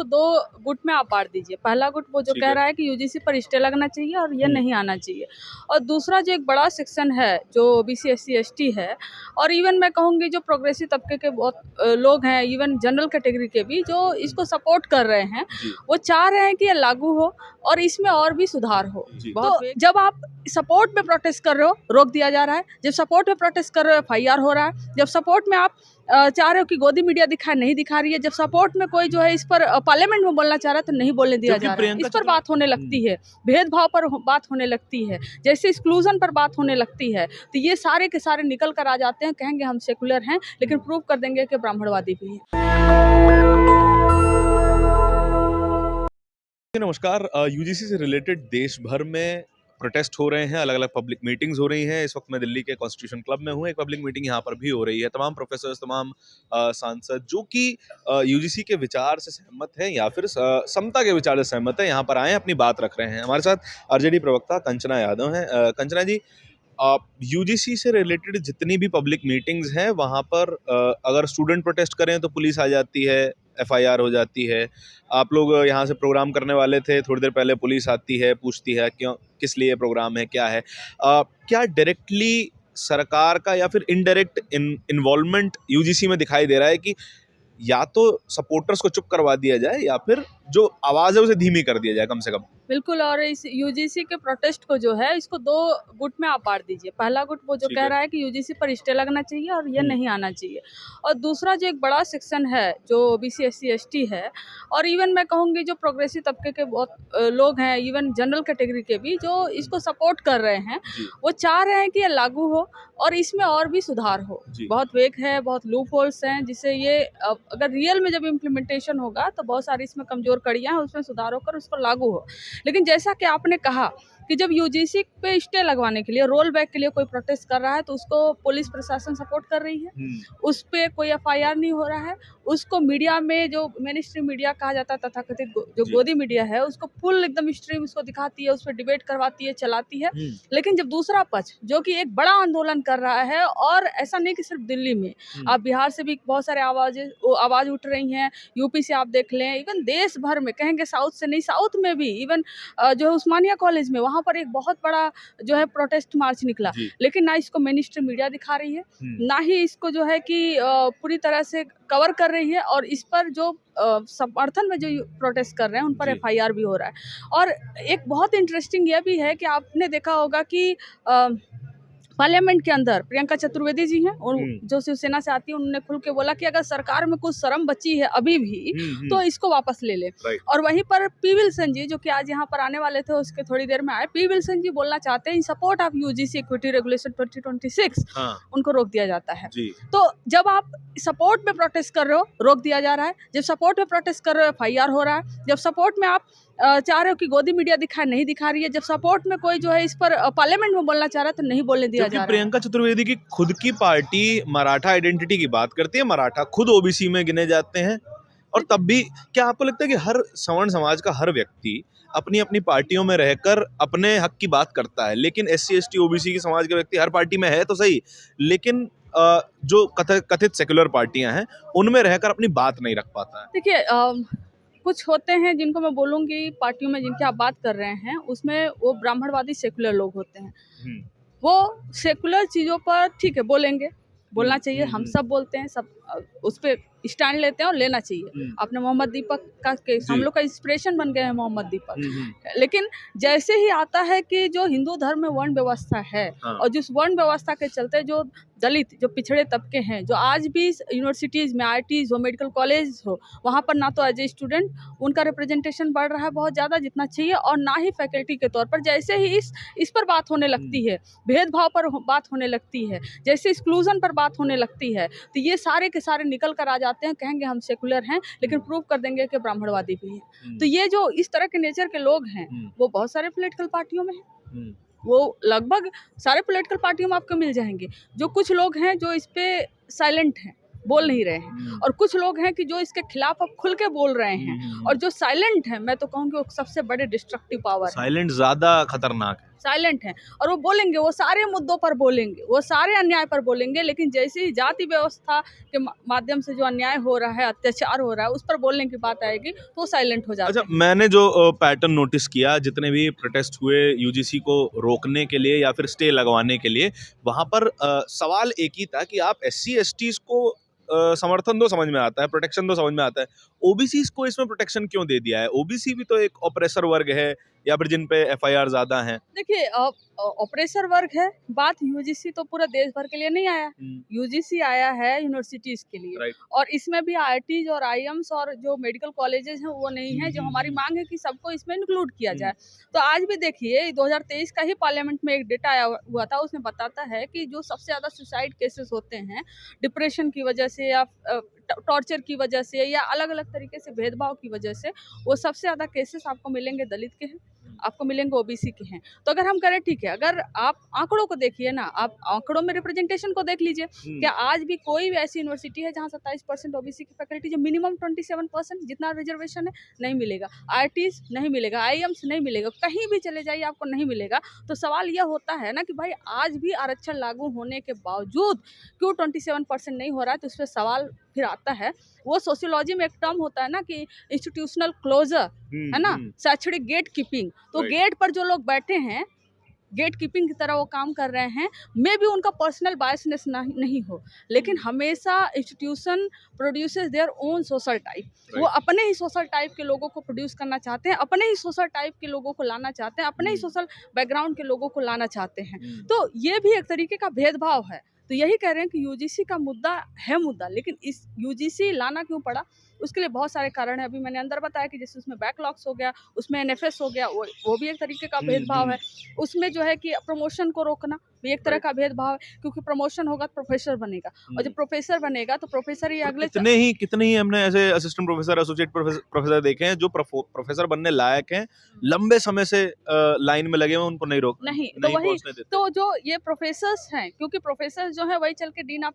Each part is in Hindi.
तो दो गुट में आप बांट दीजिए। पहला गुट वो जो कह रहा है कि यूजीसी पर स्टे लगना चाहिए और ये नहीं आना चाहिए, और दूसरा जो एक बड़ा सेक्शन है जो ओबीसी एससी एसटी है, और इवन मैं कहूँगी जो प्रोग्रेसिव तबके के बहुत लोग हैं, इवन जनरल कैटेगरी के भी जो इसको सपोर्ट कर रहे हैं, वो चाह रहे हैं कि ये लागू हो और इसमें और भी सुधार हो। तो जब आप सपोर्ट में प्रोटेस्ट कर रहे हो, रोक दिया जा रहा है। जब सपोर्ट में प्रोटेस्ट कर रहे हो, एफआईआर हो रहा है। जब सपोर्ट में आप चाह रहे हो कि गोदी मीडिया दिखाए, नहीं दिखा रही है। जब सपोर्ट में कोई जो है इस पर पार्लियामेंट में बोलना चाह रहा है तो नहीं बोलने दिया जा रहा है। इस पर बात होने लगती है, भेदभाव पर बात होने लगती है, जैसे एक्सक्लूजन पर बात होने लगती है, तो ये सारे के सारे निकल कर आ जाते हैं। कहेंगे हम सेकुलर हैं, लेकिन प्रूव कर देंगे कि ब्राह्मणवादी भी हैं। नमस्कार। यूजीसी से रिलेटेड देश भर में प्रोटेस्ट हो रहे हैं, अलग अलग पब्लिक मीटिंग्स हो रही हैं। इस वक्त मैं दिल्ली के कॉन्स्टिट्यूशन क्लब में हूँ। एक पब्लिक मीटिंग यहाँ पर भी हो रही है। तमाम प्रोफेसर्स, तमाम सांसद जो कि यूजीसी के विचार से सहमत हैं या फिर समता के विचार से सहमत हैं, यहाँ पर आए अपनी बात रख रहे हैं। हमारे साथ आरजेडी प्रवक्ता कंचना यादव हैं। कंचना जी, यूजीसी से रिलेटेड जितनी भी पब्लिक मीटिंग्स हैं वहाँ पर अगर स्टूडेंट प्रोटेस्ट करें तो पुलिस आ जाती है, एफआईआर हो जाती है। आप लोग यहाँ से प्रोग्राम करने वाले थे, थोड़ी देर पहले पुलिस आती है, पूछती है क्यों, किस लिए प्रोग्राम है, क्या है। क्या डायरेक्टली सरकार का या फिर इनडायरेक्ट इन्वॉल्वमेंट यूजीसी में दिखाई दे रहा है कि या तो सपोर्टर्स को चुप करवा दिया जाए या फिर जो आवाज़ है उसे धीमी कर दिया जाए कम से कम? बिल्कुल, और इस यूजीसी के प्रोटेस्ट को जो है इसको दो गुट में आप बांट दीजिए। पहला गुट वो जो कह रहा है कि यूजीसी पर स्टे लगना चाहिए और ये नहीं आना चाहिए, और दूसरा जो एक बड़ा सेक्शन है जो ओबीसी एससी एसटी है, और इवन मैं कहूँगी जो प्रोग्रेसिव तबके के बहुत लोग हैं, इवन जनरल कैटेगरी के भी जो इसको सपोर्ट कर रहे हैं, वो चाह रहे हैं कि ये लागू हो और इसमें और भी सुधार हो। बहुत वेग है, बहुत लूप होल्स हैं, जिससे ये अगर रियल में जब इम्प्लीमेंटेशन होगा तो बहुत सारी इसमें कमजोर कड़ियाँ हैं, उसमें सुधार होकर उस पर लागू हो। लेकिन जैसा कि आपने कहा कि जब यूजीसी पे स्टे लगवाने के लिए, रोल बैक के लिए कोई प्रोटेस्ट कर रहा है तो उसको पुलिस प्रशासन सपोर्ट कर रही है, उस पर कोई एफआईआर नहीं हो रहा है, उसको मीडिया में जो मेन स्ट्रीम मीडिया कहा जाता है, तथाकथित जो गोदी मीडिया है, उसको फुल एकदम स्ट्रीम उसको दिखाती है, उस पर डिबेट करवाती है, चलाती है। लेकिन जब दूसरा पक्ष जो कि एक बड़ा आंदोलन कर रहा है, और ऐसा नहीं कि सिर्फ दिल्ली में, आप बिहार से भी बहुत सारे आवाज उठ रही हैं, यूपी से आप देख लें, इवन देश भर में, कहेंगे साउथ से नहीं, साउथ में भी इवन जो है उस्मानिया कॉलेज में, वहाँ पर एक बहुत बड़ा जो है प्रोटेस्ट मार्च निकला। लेकिन ना इसको मेन स्ट्रीम मीडिया दिखा रही है, ना ही इसको जो है कि पूरी तरह से कवर कर रही है, और इस पर जो समर्थन में जो प्रोटेस्ट कर रहे हैं उन पर एफआईआर भी हो रहा है। और एक बहुत इंटरेस्टिंग ये भी है कि आपने देखा होगा कि पार्लियामेंट के अंदर प्रियंका चतुर्वेदी जी हैं, जो शिवसेना से आती है, उन्होंने खुल के बोला कि अगर सरकार में कुछ शर्म बची है अभी भी तो इसको वापस ले ले। और वहीं पर पी विल्सन जी, जो कि आज यहाँ पर आने वाले थे, उसके थोड़ी देर में आए, पी विल्सन जी बोलना चाहते हैं इन support of UGC equity regulation 2026, उनको रोक दिया जाता है। तो जब आप सपोर्ट में प्रोटेस्ट कर रहे हो, रोक दिया जा रहा है। जब सपोर्ट में प्रोटेस्ट कर रहे हो, एफआईआर हो रहा है। जब सपोर्ट में आप चाह रहे हो कि गोदी मीडिया दिखाए, नहीं दिखा रही है। जब सपोर्ट में कोई जो है इस पर पार्लियामेंट में बोलना चाह रहा है तो नहीं बोलने दिया जा रहा है। प्रियंका चतुर्वेदी की खुद की पार्टी मराठा आइडेंटिटी की बात करती है, मराठा खुद ओबीसी में गिने जाते हैं, और तब भी क्या आपको लगता है कि हर सवर्ण समाज का हर व्यक्ति अपनी अपनी पार्टियों में रहकर अपने हक की बात करता है, लेकिन एससी एसटी ओबीसी की समाज के व्यक्ति हर पार्टी में है तो सही, लेकिन जो कथित सेक्युलर पार्टियां हैं उनमें रहकर अपनी बात नहीं रख पाता है? देखिए, कुछ होते हैं जिनको मैं बोलूँगी, पार्टियों में जिनकी आप बात कर रहे हैं, उसमें वो ब्राह्मणवादी सेकुलर लोग होते हैं। वो सेकुलर चीज़ों पर ठीक है बोलेंगे, बोलना चाहिए, हम सब बोलते हैं, सब उस पर स्टैंड लेते हैं और लेना चाहिए। आपने मोहम्मद दीपक का केस, हम लोग का इंस्पिरेशन बन गए हैं मोहम्मद दीपक। लेकिन जैसे ही आता है कि जो हिंदू धर्म में वर्ण व्यवस्था है, और जिस वर्ण व्यवस्था के चलते जो दलित, जो पिछड़े तबके हैं, जो आज भी यूनिवर्सिटीज़ में, आईआईटीज़ हो, मेडिकल कॉलेज हो, वहाँ पर ना तो एज ए स्टूडेंट उनका रिप्रेजेंटेशन बढ़ रहा है बहुत ज़्यादा जितना चाहिए, और ना ही फैकल्टी के तौर पर। जैसे ही इस पर बात होने लगती है, भेदभाव पर बात होने लगती है, जैसे एक्सक्लूजन पर बात होने लगती है, तो ये सारे के सारे निकल कर आ जाते हैं। कहेंगे हम सेकुलर हैं, लेकिन प्रूव कर देंगे कि ब्राह्मणवादी भी हैं। तो ये जो इस तरह के नेचर के लोग हैं, वो बहुत सारे पॉलिटिकल पार्टियों में हैं। वो लगभग सारे पॉलिटिकल पार्टियों में आपको मिल जाएंगे। जो कुछ लोग हैं जो इस पे साइलेंट हैं, बोल नहीं रहे हैं, और कुछ लोग हैं कि जो इसके खिलाफ अब खुल के बोल रहे हैं, और जो साइलेंट हैं, मैं तो कहूँगी वो सबसे बड़े डिस्ट्रक्टिव पावर है। साइलेंट ज्यादा खतरनाक है। साइलेंट हैं और वो बोलेंगे, वो सारे मुद्दों पर बोलेंगे, वो सारे अन्याय पर बोलेंगे, लेकिन जैसे ही जाति व्यवस्था के माध्यम से जो अन्याय हो रहा है, अत्याचार हो रहा है, उस पर बोलने की बात आएगी तो वो साइलेंट हो जाते अच्छा, हैं। मैंने जो पैटर्न नोटिस किया, जितने भी प्रोटेस्ट हुए यूजीसी को रोकने के लिए या फिर स्टे लगवाने के लिए, वहां पर सवाल एक ही था कि आप एससी एसटीज को समर्थन दो, समझ में आता है, प्रोटेक्शन दो, समझ में आता है, ओबीसी को इसमें प्रोटेक्शन क्यों दे दिया है? ओबीसी भी तो एक ऑपरेसर वर्ग है, या फिर जिन पे एफआईआर ज्यादा हैं। देखिए, ऑपरेसर वर्ग है, बात यूजीसी तो पूरा देश भर के लिए नहीं आया, यूजीसी आया है यूनिवर्सिटीज के लिए, राइट। और इसमें भी आईआईटीज और आईएम्स और जो मेडिकल कॉलेजेस हैं वो नहीं है, जो हमारी मांग है कि सबको इसमें इंक्लूड किया जाए। तो आज भी देखिए 2023 का ही पार्लियामेंट में एक डेटा आया हुआ था, उसमें बताता है कि जो सबसे ज़्यादा सुसाइड केसेस होते हैं डिप्रेशन की वजह से या टॉर्चर की वजह से या अलग अलग तरीके से भेदभाव की वजह से, वो सबसे ज़्यादा केसेस आपको मिलेंगे दलित के हैं, आपको मिलेंगे ओबीसी के हैं। तो अगर हम करें, ठीक है, अगर आप आंकड़ों को देखिए ना, आप आंकड़ों में रिप्रेजेंटेशन को देख लीजिए, क्या आज भी कोई भी ऐसी यूनिवर्सिटी है जहां 27% ओबीसी की फैकल्टी, जो मिनिमम 27% जितना रिजर्वेशन है, नहीं मिलेगा। आईआईटीज नहीं मिलेगा, आईएम्स नहीं मिलेगा, कहीं भी चले जाइए आपको नहीं मिलेगा। तो सवाल यह होता है ना कि भाई आज भी आरक्षण लागू होने के बावजूद क्यों 27% नहीं हो रहा है, तो उस पर सवाल फिर आता है। वो सोशियोलॉजी में एक टर्म होता है ना कि इंस्टीट्यूशनल क्लोजर, है ना, शैक्षणिक गेट कीपिंग। तो गेट पर जो लोग बैठे हैं, गेट कीपिंग की तरह वो काम कर रहे हैं, मे भी उनका पर्सनल बायसनेस नहीं हो, लेकिन हमेशा institution produces their own social type. वो अपने ही सोशल टाइप के लोगों को प्रोड्यूस करना चाहते हैं, अपने ही सोशल टाइप के लोगों को लाना चाहते हैं, अपने ही सोशल बैकग्राउंड के लोगों को लाना चाहते हैं। तो ये भी एक तरीके का भेदभाव है। तो यही कह रहे हैं कि यूजीसी का मुद्दा है मुद्दा, लेकिन इस यूजीसी लाना क्यों पड़ा, उसके लिए बहुत सारे कारण हैं। अभी मैंने अंदर बताया कि जैसे उसमें बैकलॉग्स हो गया, उसमें एनएफएस हो गया, वो भी एक तरीके का भेदभाव है। उसमें जो है कि प्रमोशन को रोकना भी एक तरह का भेदभाव है, क्योंकि प्रमोशन होगा तो प्रोफेसर बनेगा, और जब प्रोफेसर बनेगा तो प्रोफेसर ही अगले कितने ही हमने ऐसे असिस्टेंट प्रोफेसर, एसोसिएट प्रोफेसर देखे हैं जो प्रोफेसर बनने लायक हैं, लंबे समय से लाइन में लगे हुए, उनको नहीं रोक नहीं, तो नहीं वही पहुंचने देते। तो जो ये प्रोफेसर्स हैं, क्योंकि प्रोफेसर जो है वही चल के डीन ऑफ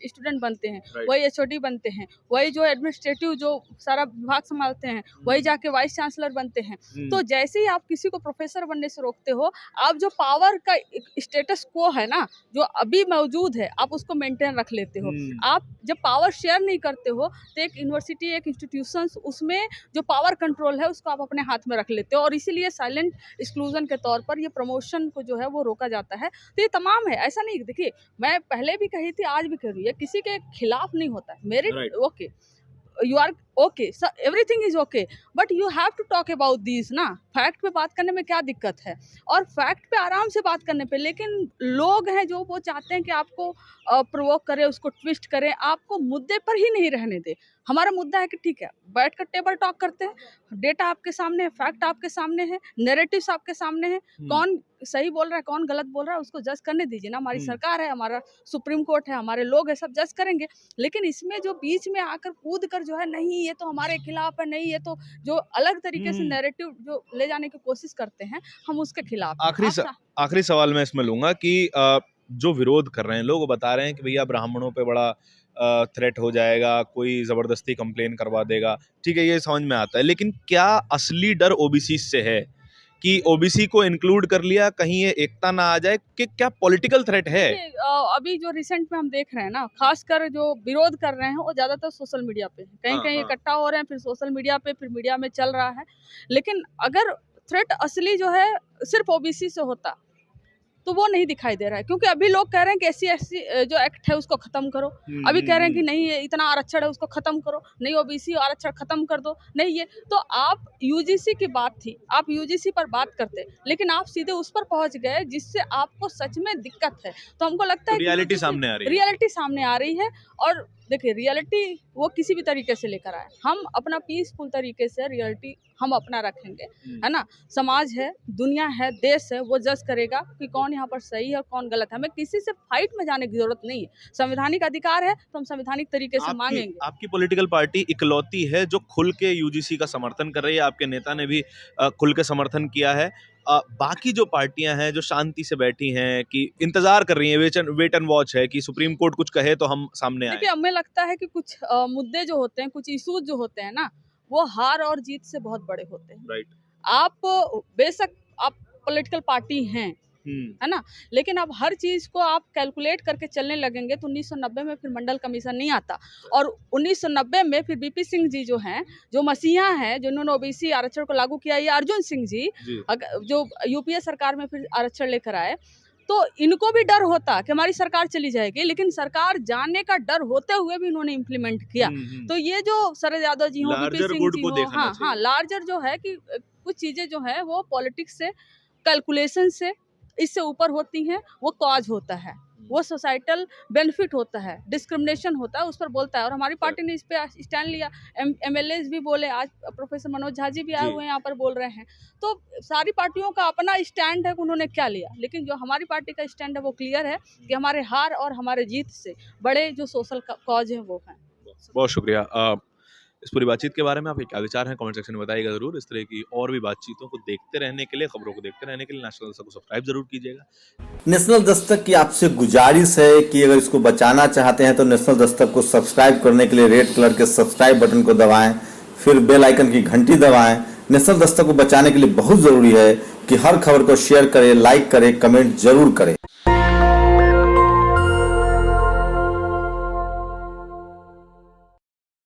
स्टूडेंट बनते हैं, वही एचओडी बनते हैं, वही जो एडमिनिस्ट्रेटिव जो सारा विभाग संभालते हैं, वही जाके वाइस चांसलर बनते हैं। तो जैसे ही आप किसी को प्रोफेसर बनने से रोकते हो, आप जो पावर का स्टेटस को है ना, जो अभी मौजूद है, आप उसको मेंटेन रख लेते हो। आप जब पावर शेयर नहीं करते हो, तो एक यूनिवर्सिटी, एक इंस्टीट्यूशन, उसमें जो पावर कंट्रोल है उसको आप अपने हाथ में रख लेते हो, और इसीलिए साइलेंट एक्सक्लूजन के तौर पर ये प्रमोशन को जो है वो रोका जाता है। तो ये तमाम है, ऐसा नहीं, देखिए मैं पहले भी कही थी, आज भी कह रही हूँ, किसी के खिलाफ नहीं होता है। Merit okay, you are okay, everything is okay, but you have to talk about this ना। फैक्ट पे बात करने में क्या दिक्कत है, और फैक्ट पे आराम से बात करने पे। लेकिन लोग हैं जो वो चाहते हैं कि आपको प्रोवोक करें, उसको ट्विस्ट करें, आपको मुद्दे पर ही नहीं रहने दे। हमारा मुद्दा है कि ठीक है, बैठ कर टेबल टॉक करते हैं, डेटा आपके सामने है, फैक्ट आपके सामने है, नैरेटिव्स आपके सामने है, कौन सही बोल रहा है कौन गलत बोल रहा है उसको जज करने दीजिए ना। हमारी सरकार है, हमारा सुप्रीम कोर्ट है, हमारे लोग हैं, सब जज करेंगे। लेकिन इसमें जो बीच में आकर कूद कर जो है, नहीं ये तो हमारे खिलाफ है, नहीं ये तो, जो अलग तरीके से नैरेटिव जो ले जाने की कोशिश करते हैं, हम उसके खिलाफ हैं। आखिरी सवाल मैं इसमें लूंगा कि जो विरोध कर रहे हैं लोग, बता रहे हैं कि भैया ब्राह्मणों पे बड़ा थ्रेट हो जाएगा, कोई जबरदस्ती कंप्लेन करवा देगा। ठीक है, ये समझ में आता है, लेकिन क्या असली डर ओबीसी से है कि ओबीसी को इंक्लूड कर लिया, कहीं ये एकता ना आ जाए, कि क्या पॉलिटिकल थ्रेट है? अभी जो रिसेंट में हम देख रहे हैं ना, खासकर जो विरोध कर रहे हैं वो ज्यादातर सोशल मीडिया पे, कहीं कहीं इकट्ठा हो रहे हैं, फिर सोशल मीडिया पे, फिर मीडिया में चल रहा है। लेकिन अगर थ्रेट असली जो है सिर्फ ओबीसी से होता तो वो नहीं दिखाई दे रहा है, क्योंकि अभी लोग कह रहे हैं कि एससी जो एक्ट है उसको खत्म करो, अभी कह रहे हैं कि नहीं ये इतना आरक्षण है उसको खत्म करो, नहीं ओबीसी आरक्षण खत्म कर दो, नहीं ये तो। आप यूजीसी की बात थी, आप यूजीसी पर बात करते, लेकिन आप सीधे उस पर पहुंच गए जिससे आपको सच में दिक्कत है। तो हमको लगता है रियलिटी सामने आ रही है। और देखिए, रियलिटी वो किसी भी तरीके से लेकर आए, हम अपना पीसफुल तरीके से रियलिटी हम अपना रखेंगे, है ना। समाज है, दुनिया है, देश है, वो जज करेगा कि कौन यहाँ पर सही है और कौन गलत है। हमें किसी से फाइट में जाने की जरूरत नहीं है, संवैधानिक अधिकार है तो हम संवैधानिक तरीके से मांगेंगे। आपकी पॉलिटिकल पार्टी इकलौती है जो खुल के यूजीसी का समर्थन कर रही है, आपके नेता ने भी खुल के समर्थन किया है। बाकी जो पार्टियां हैं जो शांति से बैठी हैं, कि इंतजार कर रही हैं, वेट एंड वॉच है कि सुप्रीम कोर्ट कुछ कहे तो हम सामने आए। देखिए, हमें लगता है कि कुछ मुद्दे जो होते हैं, कुछ इश्यूज जो होते हैं ना, वो हार और जीत से बहुत बड़े होते हैं। राइट। आप बेशक आप पॉलिटिकल पार्टी हैं, है ना। लेकिन अब हर चीज़ को आप कैलकुलेट करके चलने लगेंगे तो 1990 में फिर मंडल कमीशन नहीं आता, और 1990 में फिर बीपी सिंह जी जो हैं, जो मसीहा हैं, जिन्होंने ओबीसी आरक्षण को लागू किया, ये अर्जुन सिंह जी जो यूपीए सरकार में फिर आरक्षण लेकर आए, तो इनको भी डर होता कि हमारी सरकार चली जाएगी, लेकिन सरकार जाने का डर होते हुए भी इन्होंने इम्प्लीमेंट किया। तो ये जो शरद यादव जी हों, बीपी सिंह जी हों, हाँ, लार्जर जो है कि कुछ चीज़ें जो है वो पॉलिटिक्स से, कैलकुलेशन से, इससे ऊपर होती हैं, वो कॉज होता है, वो सोसाइटल बेनिफिट होता है, डिस्क्रिमिनेशन होता है, उस पर बोलता है। और हमारी पार्टी ने इस पे स्टैंड लिया, एमएलएज भी बोले, आज प्रोफेसर मनोज झा जी भी आए हुए हैं यहाँ पर बोल रहे हैं। तो सारी पार्टियों का अपना स्टैंड है कि उन्होंने क्या लिया, लेकिन जो हमारी पार्टी का स्टैंड है वो क्लियर है कि हमारे हार और हमारे जीत से बड़े जो सोशल कॉज हैं वो हैं। बहुत शुक्रिया। इस पूरी बातचीत के बारे में आपके क्या विचार हैं, कमेंट सेक्शन में बताइएगा जरूर। इस तरह की और भी बातचीतों को देखते रहने के लिए, खबरों को देखते रहने के लिए नेशनल दस्तक को सब्सक्राइब जरूर कीजिएगा। नेशनल दस्तक की आपसे गुजारिश है कि अगर इसको बचाना चाहते हैं तो नेशनल दस्तक को सब्सक्राइब करने के लिए रेड कलर के सब्सक्राइब बटन को दबाएं, फिर बेल आइकन की घंटी दबाएं। नेशनल दस्तक को बचाने के लिए बहुत जरूरी है कि हर खबर को शेयर करें, लाइक करें, कमेंट जरूर करें।